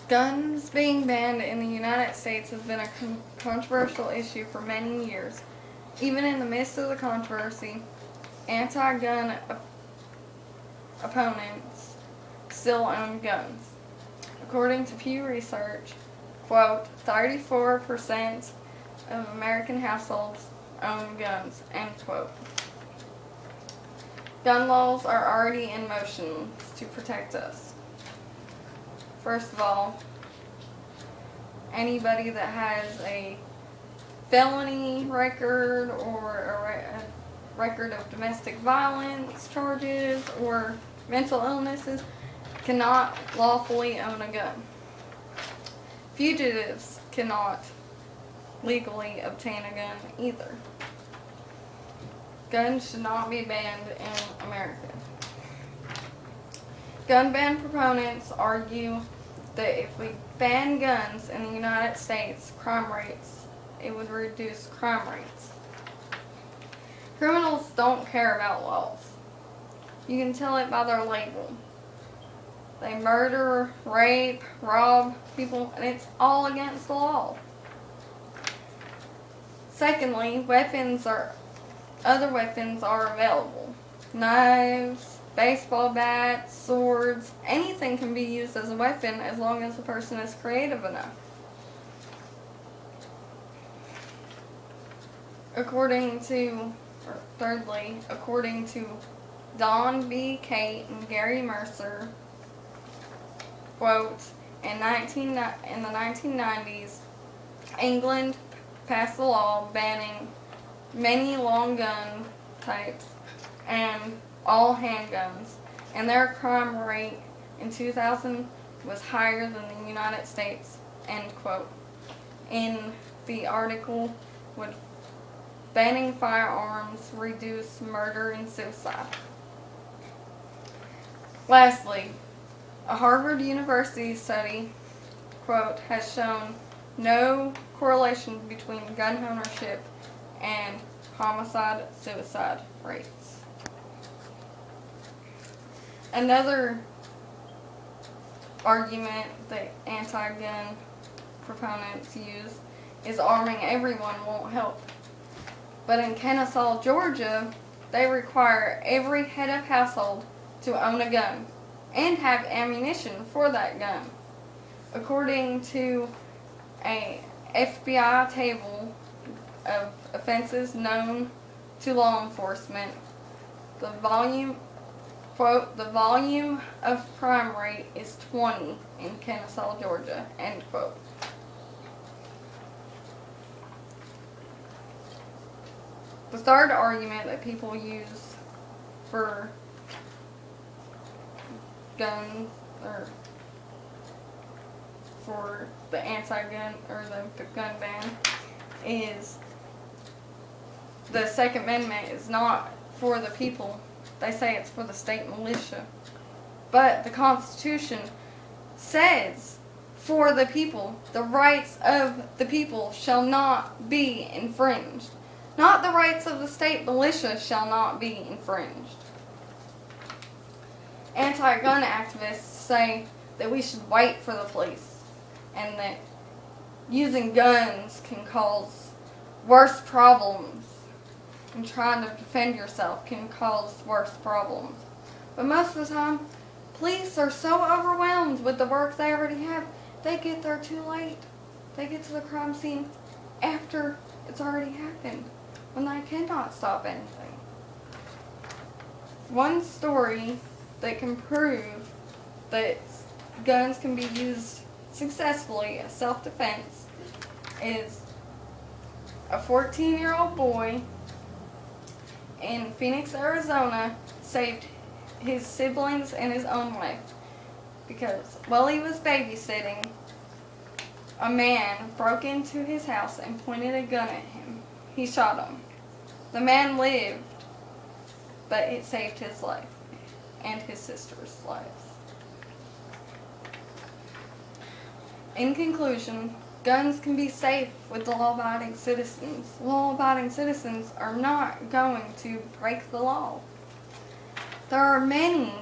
Guns being banned in the United States has been a controversial issue for many years. Even in the midst of the controversy, anti-gun opponents still own guns. According to Pew Research, quote, 34% of American households own guns, end quote. Gun laws are already in motion to protect us. First of all, anybody that has a felony record or a record of domestic violence charges or mental illnesses cannot lawfully own a gun. Fugitives cannot legally obtain a gun either. Guns should not be banned in America. Gun ban proponents argue that if we ban guns in the United States, it would reduce crime rates. Criminals don't care about laws. You can tell it by their label. They murder, rape, rob people, and it's all against the law. Secondly, other weapons are available. Knives, baseball bats, swords, anything can be used as a weapon as long as the person is creative enough. Thirdly, according to Don B. Kate and Gary Mercer, quote, in the 1990s, England passed a law banning many long gun types and all handguns, and their crime rate in 2000 was higher than the United States, end quote. In the article, would banning firearms reduce murder and suicide? Lastly, a Harvard University study, quote, has shown no correlation between gun ownership and homicide-suicide rates. Another argument that anti-gun proponents use is arming everyone won't help. But in Kennesaw, Georgia, they require every head of household to own a gun and have ammunition for that gun. According to a FBI table of offenses known to law enforcement, the volume of crime rate is 20 in Kennesaw, Georgia, end quote. The third argument that people use for guns, or for the anti-gun or the gun ban, is the Second Amendment is not for the people. They say it's for the state militia. But the Constitution says, for the people, the rights of the people shall not be infringed. Not the rights of the state militia shall not be infringed. Anti-gun activists say that we should wait for the police and that using guns can cause worse problems, and trying to defend yourself can cause worse problems. But most of the time, police are so overwhelmed with the work they already have, they get there too late. They get to the crime scene after it's already happened, when they cannot stop anything. One story that can prove that guns can be used successfully as self-defense is a 14-year-old boy in Phoenix, Arizona saved his siblings and his own life because while he was babysitting, a man broke into his house and pointed a gun at him. He shot him. The man lived, but it saved his life and his sister's lives. In conclusion, guns can be safe with the law-abiding citizens. Law-abiding citizens are not going to break the law. There are many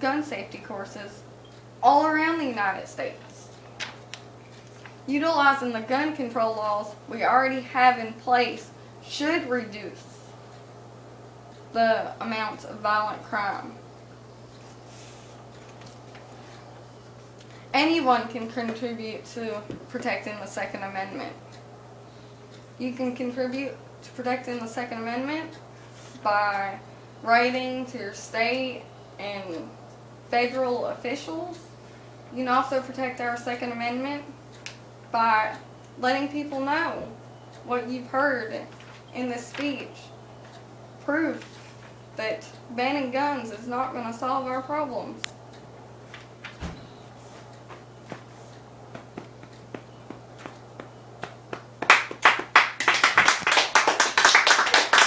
gun safety courses all around the United States. utilizing the gun control laws we already have in place should reduce the amounts of violent crime. Anyone can contribute to protecting the Second Amendment. You can contribute to protecting the Second Amendment by writing to your state and federal officials. You can also protect our Second Amendment by letting people know what you've heard in this speech. Proof that banning guns is not going to solve our problems.